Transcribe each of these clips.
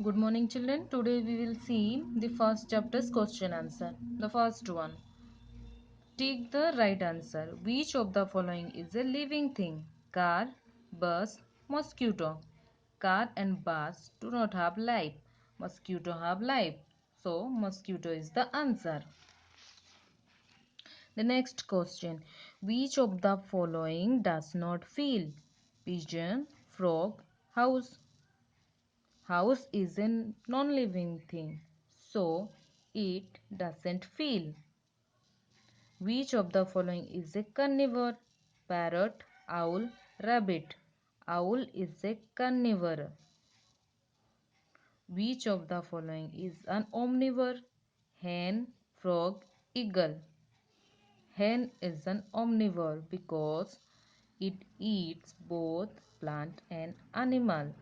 Good morning, children. Today we will see the first chapter's question answer. The first one. Take the right answer. Which of the following is a living thing? Car, bus, mosquito. Car and bus do not have life. Mosquito have life. So, mosquito is the answer. The next question. Which of the following does not feel? Pigeon, frog, house. House is a non-living thing, so it doesn't feel. Which of the following is a carnivore? Parrot, owl, rabbit. Owl is a carnivore. Which of the following is an omnivore? Hen, frog, eagle. Hen is an omnivore because it eats both plant and animal.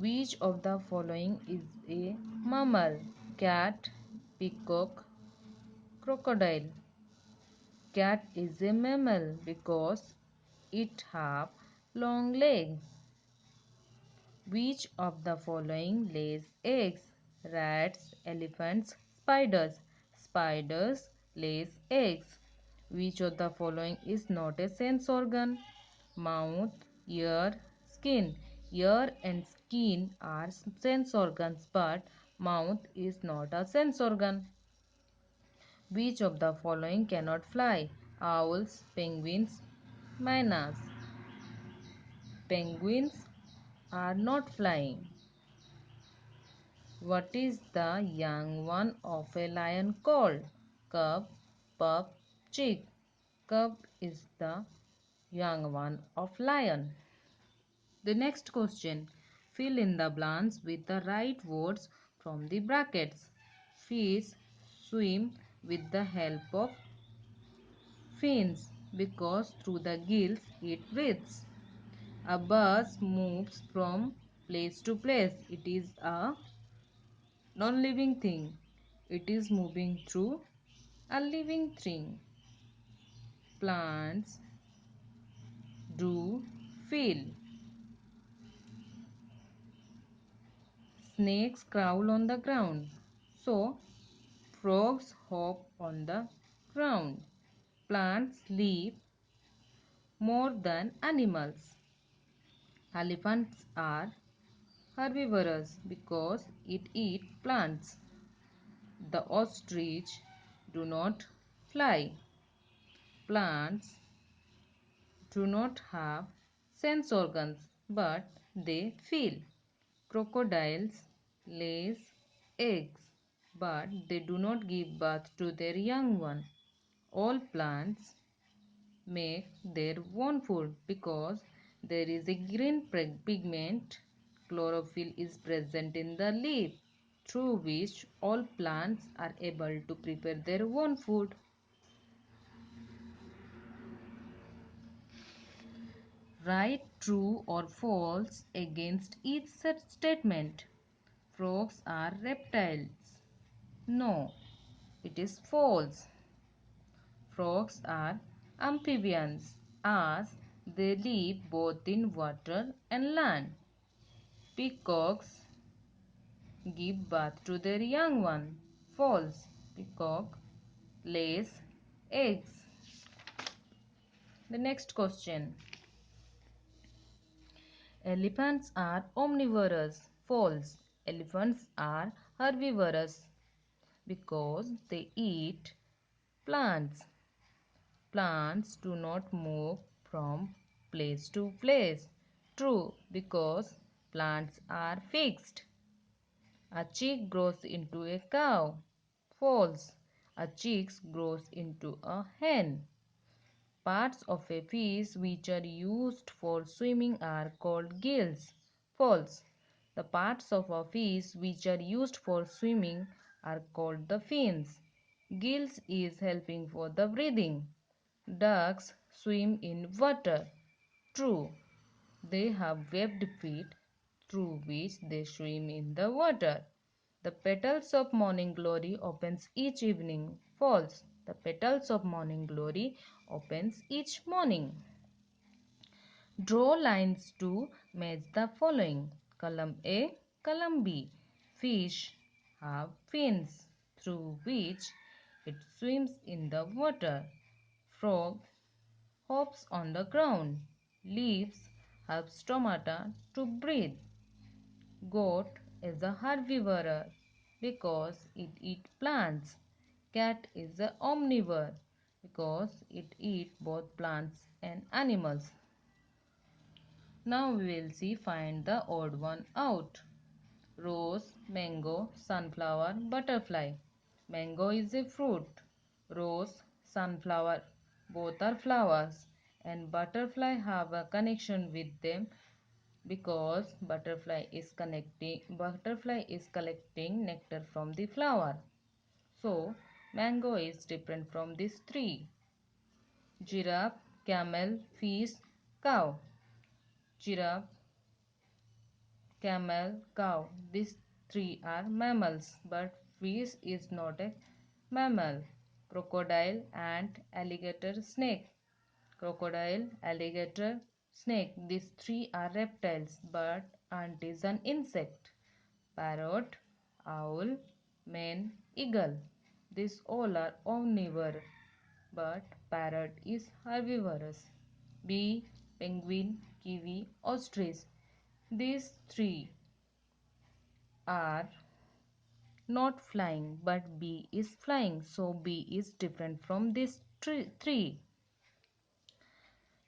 Which of the following is a mammal? Cat, peacock, crocodile. Cat is a mammal because it have long legs. Which of the following lays eggs? Rats, elephants, spiders. Spiders lays eggs. Which of the following is not a sense organ? Mouth, ear, skin. Ear and skin are sense organs, but mouth is not a sense organ. Which of the following cannot fly? Owls, penguins, miners. Penguins are not flying. What is the young one of a lion called? Cub, pup, chick. Cub is the young one of lion. The next question. Fill in the blanks with the right words from the brackets. Fish swim with the help of fins because through the gills it breathes. A bus moves from place to place. It is a non-living thing. It is moving through a living thing. Plants do feel. Snakes crawl on the ground. So, frogs hop on the ground. Plants live more than animals. Elephants are herbivorous because it eats plants. The ostrich do not fly. Plants do not have sense organs, but they feel. Crocodiles lay eggs, but they do not give birth to their young one. All plants make their own food because there is a green pigment. Chlorophyll is present in the leaf, through which all plants are able to prepare their own food. Write true or false against each such statement. Frogs are reptiles. No, it is false. Frogs are amphibians as they live both in water and land. Peacocks give birth to their young one. False. Peacock lays eggs. The next question. Elephants are omnivorous. False. Elephants are herbivorous because they eat plants. Plants do not move from place to place. True, because plants are fixed. A chick grows into a cow. False. A chick grows into a hen. Parts of a fish which are used for swimming are called gills. False. The parts of a fish which are used for swimming are called the fins. Gills is helping for the breathing. Ducks swim in water. True. They have webbed feet through which they swim in the water. The petals of morning glory opens each evening. False. The petals of morning glory opens each morning. Draw lines to match the following. Column A, column B. Fish have fins through which it swims in the water. Frog hops on the ground. Leaves have stomata to breathe. Goat is a herbivore because it eats plants. Cat is a omnivore because it eats both plants and animals. Now we will see find the odd one out. Rose, mango, sunflower, butterfly. Mango is a fruit. Rose, sunflower, both are flowers. And butterfly have a connection with them because butterfly is collecting nectar from the flower. So mango is different from these three. Giraffe, camel, fish, cow. Giraffe, camel, cow. These three are mammals, but fish is not a mammal. Crocodile, ant, alligator, snake. Crocodile, alligator, snake. These three are reptiles, but ant is an insect. Parrot, owl, man, eagle. These all are omnivore, but parrot is herbivorous. Bee, penguin, kiwi, ostrich. These three are not flying, but bee is flying. So bee is different from these three.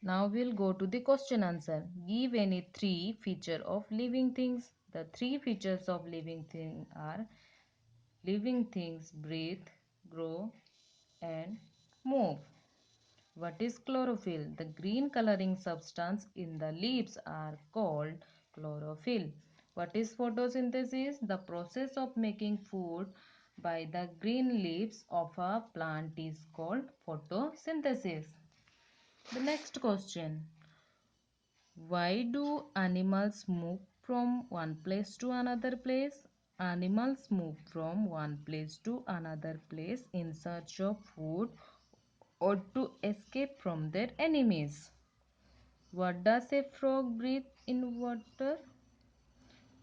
Now we'll go to the question answer. Give any three feature of living things. The three features of living thing are living things breathe, grow and move. What is chlorophyll? The green coloring substance in the leaves are called chlorophyll. What is photosynthesis? The process of making food by the green leaves of a plant is called photosynthesis. The next question. Why do animals move from one place to another place? Animals move from one place to another place in search of food or to escape from their enemies. What does a frog breathe in water?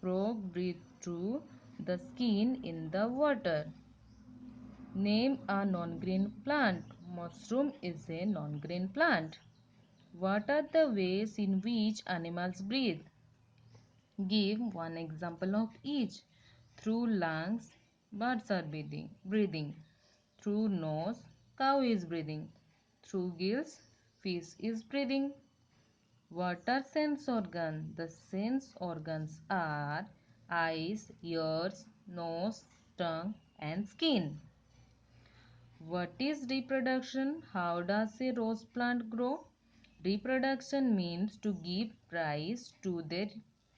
Frog breathe through the skin in the water. Name a non-green plant. Mushroom is a non-green plant. What are the ways in which animals breathe? Give one example of each. Through lungs, birds are breathing. Through nose, cow is breathing. Through gills, fish is breathing. What are sense organs? The sense organs are eyes, ears, nose, tongue and skin. What is reproduction? How does a rose plant grow? Reproduction means to give rise to their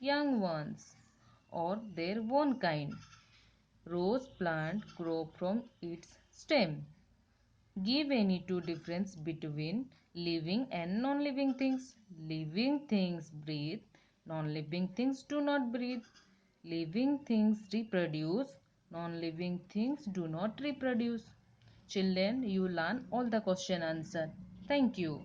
young ones or their own kind. Rose plant grow from its stem. Give any two difference between living and non-living things. Living things breathe. Non-living things do not breathe. Living things reproduce. Non-living things do not reproduce. Children, you learn all the question answer. Thank you.